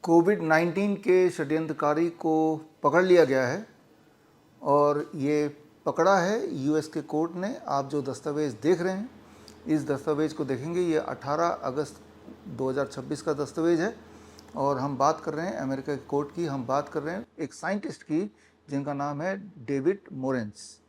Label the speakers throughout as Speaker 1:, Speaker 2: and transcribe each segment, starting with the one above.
Speaker 1: कोविड-19 के षड्यंत्रकारी को पकड़ लिया गया है और ये पकड़ा है यूएस के कोर्ट ने। आप जो दस्तावेज़ देख रहे हैं, इस दस्तावेज़ को देखेंगे, ये 18 अगस्त 2026 का दस्तावेज़ है और हम बात कर रहे हैं अमेरिका के कोर्ट की। हम बात कर रहे हैं एक साइंटिस्ट की जिनका नाम है डेविड मोरेंस।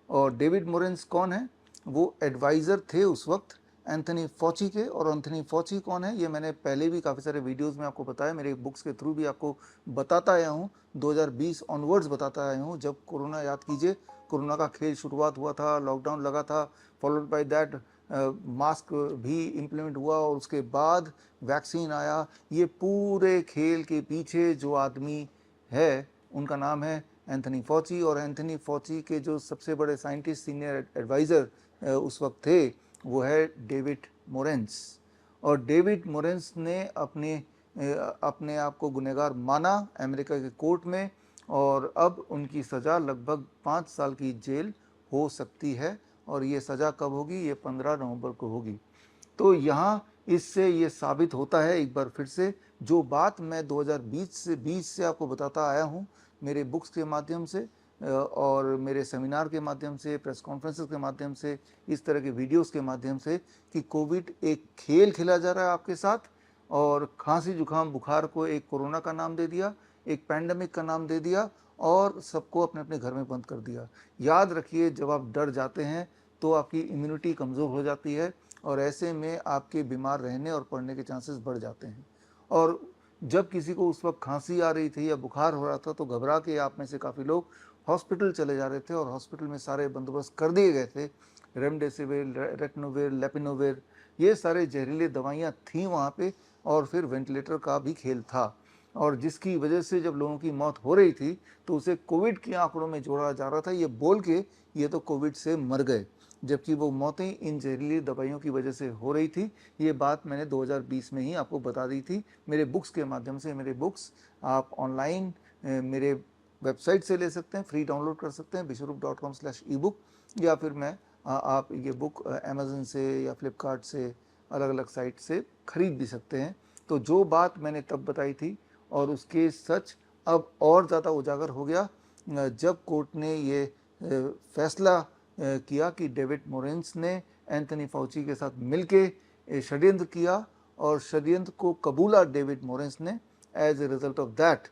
Speaker 1: और डेविड मोरेंस कौन है? वो एडवाइज़र थे उस वक्त एंथनी फॉची के। और एंथनी फॉची कौन है, ये मैंने पहले भी काफ़ी सारे वीडियोस में आपको बताया, मेरे बुक्स के थ्रू भी आपको बताता आया हूँ। 2020 ऑनवर्ड्स बताता आया हूँ, जब कोरोना, याद कीजिए, कोरोना का खेल शुरुआत हुआ था, लॉकडाउन लगा था, फॉलोड बाय दैट मास्क भी इम्प्लीमेंट हुआ और उसके बाद वैक्सीन आया। ये पूरे खेल के पीछे जो आदमी है उनका नाम है एंथनी फॉची। और एंथनी फॉची के जो सबसे बड़े साइंटिस्ट, सीनियर एडवाइज़र उस वक्त थे, वो है डेविड मोरेंस। और डेविड मोरेंस ने अपने आप को गुनहगार माना अमेरिका के कोर्ट में और अब उनकी सज़ा लगभग 5 साल की जेल हो सकती है। और ये सज़ा कब होगी? ये 15 नवंबर को होगी। तो यहाँ इससे ये साबित होता है एक बार फिर से, जो बात मैं 2020 से आपको बताता आया हूँ, मेरे बुक्स के माध्यम से और मेरे सेमिनार के माध्यम से, प्रेस कॉन्फ्रेंसेस के माध्यम से, इस तरह के वीडियोस के माध्यम से, कि कोविड एक खेल खेला जा रहा है आपके साथ। और खांसी जुकाम बुखार को एक कोरोना का नाम दे दिया, एक पैंडमिक का नाम दे दिया और सबको अपने अपने घर में बंद कर दिया। याद रखिए, जब आप डर जाते हैं तो आपकी इम्यूनिटी कमज़ोर हो जाती है और ऐसे में आपके बीमार रहने और पड़ने के चांसेस बढ़ जाते हैं। और जब किसी को उस वक्त खांसी आ रही थी या बुखार हो रहा था तो घबरा के आप में से काफ़ी लोग हॉस्पिटल चले जा रहे थे और हॉस्पिटल में सारे बंदोबस्त कर दिए गए थे। रेमडेसिविर, रेटनोविर, लेपिनोविर, ये सारे जहरीले दवाइयाँ थीं वहाँ पे। और फिर वेंटिलेटर का भी खेल था और जिसकी वजह से जब लोगों की मौत हो रही थी तो उसे कोविड के आंकड़ों में जोड़ा जा रहा था, ये बोल के ये तो कोविड से मर गए, जबकि वो मौतें इन जहरीली दवाइयों की वजह से हो रही थी। ये बात मैंने 2020 में ही आपको बता दी थी मेरे बुक्स के माध्यम से। मेरे बुक्स आप ऑनलाइन मेरे वेबसाइट से ले सकते हैं, फ्री डाउनलोड कर सकते हैं biswarup.com/ebook, या फिर आप ये बुक अमेज़न से या फ्लिपकार्ट से, अलग अलग साइट से खरीद भी सकते हैं। तो जो बात मैंने तब बताई थी और उसके सच अब और ज़्यादा उजागर हो गया जब कोर्ट ने ये फैसला किया कि डेविड मोरेंस ने एंथनी फाउची के साथ मिलके षड्यंत्र किया और षड्यंत्र को कबूला डेविड मोरेंस ने। As a result of that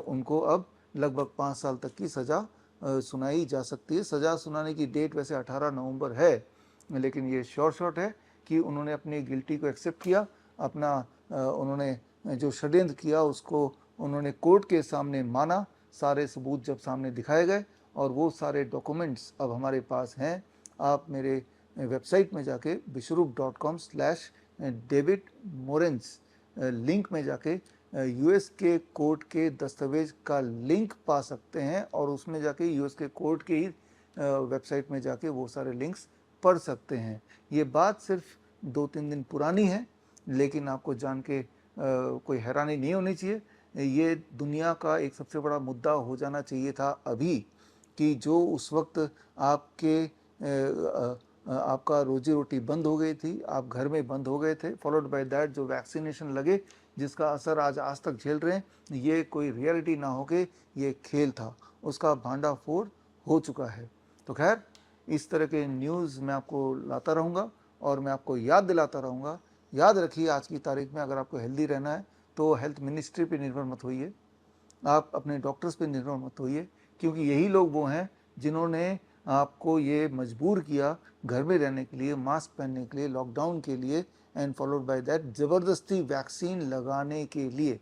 Speaker 1: उनको अब लगभग 5 साल तक की सज़ा सुनाई जा सकती है। सज़ा सुनाने की डेट वैसे 18 नवंबर है, लेकिन ये श्योर शॉट है कि उन्होंने अपनी गिल्टी को एक्सेप्ट किया। उन्होंने जो षड्यंत्र किया उसको उन्होंने कोर्ट के सामने माना। सारे सबूत जब सामने दिखाए गए और वो सारे डॉक्यूमेंट्स अब हमारे पास हैं। आप मेरे वेबसाइट में जाके biswarup.com/डेविड मोरेंस लिंक में जाके यूएस के कोर्ट के दस्तावेज का लिंक पा सकते हैं और उसमें जाके यूएस के कोर्ट के ही वेबसाइट में जाके वो सारे लिंक्स पढ़ सकते हैं। ये बात सिर्फ 2-3 दिन पुरानी है, लेकिन आपको जान के कोई हैरानी नहीं होनी चाहिए। ये दुनिया का एक सबसे बड़ा मुद्दा हो जाना चाहिए था अभी, कि जो उस वक्त आपका रोजी रोटी बंद हो गई थी, आप घर में बंद हो गए थे, फॉलोड बाय दैट जो वैक्सीनेशन लगे जिसका असर आज तक झेल रहे हैं, ये कोई रियलिटी ना हो के ये खेल था, उसका भांडाफोड़ हो चुका है। तो खैर, इस तरह के न्यूज़ मैं आपको लाता रहूँगा और मैं आपको याद दिलाता रहूँगा। याद रखिए, आज की तारीख में अगर आपको हेल्दी रहना है तो हेल्थ मिनिस्ट्री पे निर्भर मत होइए, आप अपने डॉक्टर्स पे निर्भर मत होइए, क्योंकि यही लोग वो हैं जिन्होंने आपको ये मजबूर किया घर में रहने के लिए, मास्क पहनने के लिए, लॉकडाउन के लिए, एंड फॉलोड बाय दैट ज़बरदस्ती वैक्सीन लगाने के लिए।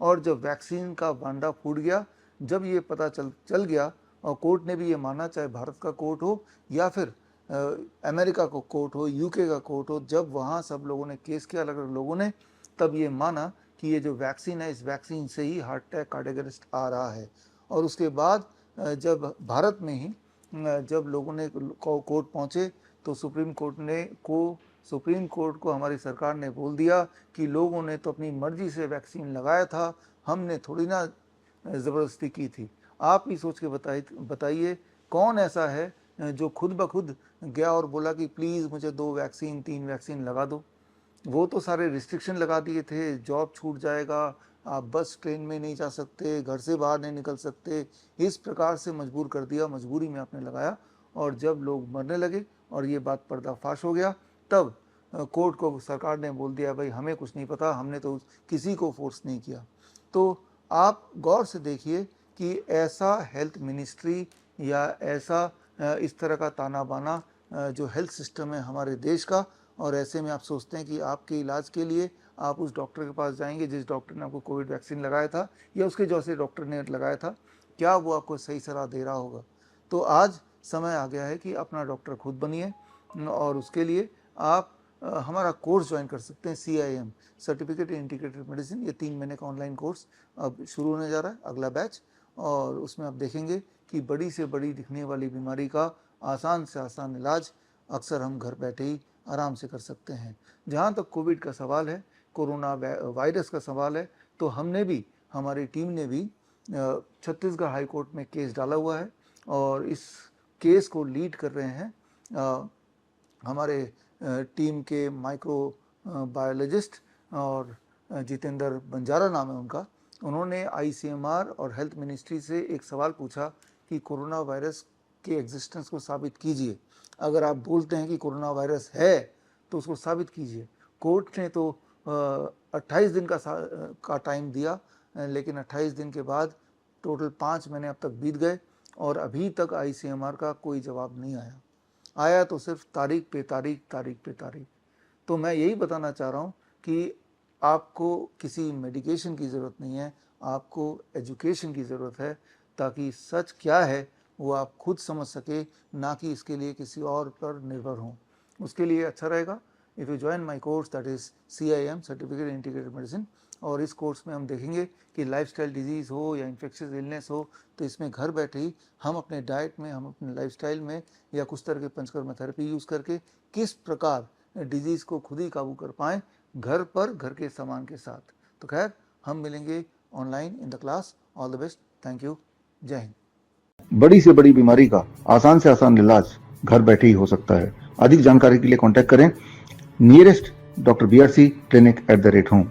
Speaker 1: और जब वैक्सीन का भांडा फूट गया, जब ये पता चल गया और कोर्ट ने भी ये माना, चाहे भारत का कोर्ट हो या फिर अमेरिका का कोर्ट हो, यूके का कोर्ट हो, जब वहाँ सब लोगों ने केस किया, अलग अलग लोगों ने, तब ये माना कि ये जो वैक्सीन है, इस वैक्सीन से ही हार्ट अटैक, कार्डियक अरेस्ट आ रहा है। और उसके बाद जब भारत में ही जब लोगों ने कोर्ट पहुँचे तो सुप्रीम कोर्ट को हमारी सरकार ने बोल दिया कि लोगों ने तो अपनी मर्जी से वैक्सीन लगाया था, हमने थोड़ी ना ज़बरदस्ती की थी। आप ही सोच के बताइए कौन ऐसा है जो खुद ब खुद गया और बोला कि प्लीज़ मुझे 2 वैक्सीन 3 वैक्सीन लगा दो। वो तो सारे रिस्ट्रिक्शन लगा दिए थे, जॉब छूट जाएगा, आप बस ट्रेन में नहीं जा सकते, घर से बाहर नहीं निकल सकते, इस प्रकार से मजबूर कर दिया, मजबूरी में आपने लगाया। और जब लोग मरने लगे और ये बात पर्दाफाश हो गया, तब कोर्ट को सरकार ने बोल दिया भाई हमें कुछ नहीं पता, हमने तो किसी को फोर्स नहीं किया। तो आप गौर से देखिए कि ऐसा हेल्थ मिनिस्ट्री या ऐसा इस तरह का ताना बाना जो हेल्थ सिस्टम है हमारे देश का, और ऐसे में आप सोचते हैं कि आपके इलाज के लिए आप उस डॉक्टर के पास जाएंगे जिस डॉक्टर ने आपको कोविड वैक्सीन लगाया था या उसके जैसे डॉक्टर ने लगाया था, क्या वो आपको सही सलाह दे रहा होगा? तो आज समय आ गया है कि अपना डॉक्टर खुद बनिए, और उसके लिए आप हमारा कोर्स ज्वाइन कर सकते हैं, CIM certificate in integrated medicine. ये 3 महीने का ऑनलाइन कोर्स अब शुरू होने जा रहा है, अगला बैच। और उसमें आप देखेंगे कि बड़ी से बड़ी दिखने वाली बीमारी का आसान से आसान इलाज अक्सर हम घर बैठे ही आराम से कर सकते हैं। जहाँ तक कोविड का सवाल है, कोरोना वायरस का सवाल है, तो हमने भी, हमारी टीम ने भी छत्तीसगढ़ हाई कोर्ट में केस डाला हुआ है, और इस केस को लीड कर रहे हैं हमारे टीम के माइक्रो बायोलॉजिस्ट और जितेंद्र बंजारा नाम है उनका। उन्होंने ICMR और हेल्थ मिनिस्ट्री से एक सवाल पूछा कि कोरोना वायरस के एग्जिस्टेंस को साबित कीजिए। अगर आप बोलते हैं कि कोरोना वायरस है तो उसको साबित कीजिए। कोर्ट ने तो 28 दिन का टाइम दिया, लेकिन 28 दिन के बाद टोटल 5 महीने अब तक बीत गए और अभी तक ICMR का कोई जवाब नहीं आया तो सिर्फ तारीख पे तारीख। तो मैं यही बताना चाह रहा हूँ कि आपको किसी मेडिकेशन की ज़रूरत नहीं है, आपको एजुकेशन की ज़रूरत है, ताकि सच क्या है वो आप खुद समझ सके, ना कि इसके लिए किसी और पर निर्भर हों। उसके लिए अच्छा रहेगा if you join my course, that is CIM certificate integrated medicine. और इस कोर्स में हम देखेंगे कि लाइफस्टाइल डिजीज़ हो या इन्फेक्शियस इलनेस हो, तो इसमें घर बैठे ही हम अपने डाइट में, हम अपने लाइफस्टाइल में या कुछ तरह के पंचकर्मा थेरेपी यूज़ करके किस प्रकार डिजीज़ को खुद ही काबू कर पाएँ, घर पर, घर के सामान के साथ। तो खैर, हम मिलेंगे online in the class. All the best, thank you, जय हिंद। बड़ी से बड़ी बीमारी का आसान से आसान इलाज घर बैठे ही हो सकता है। अधिक जानकारी के लिए कांटेक्ट करें nearest Dr. BRC clinic @ home।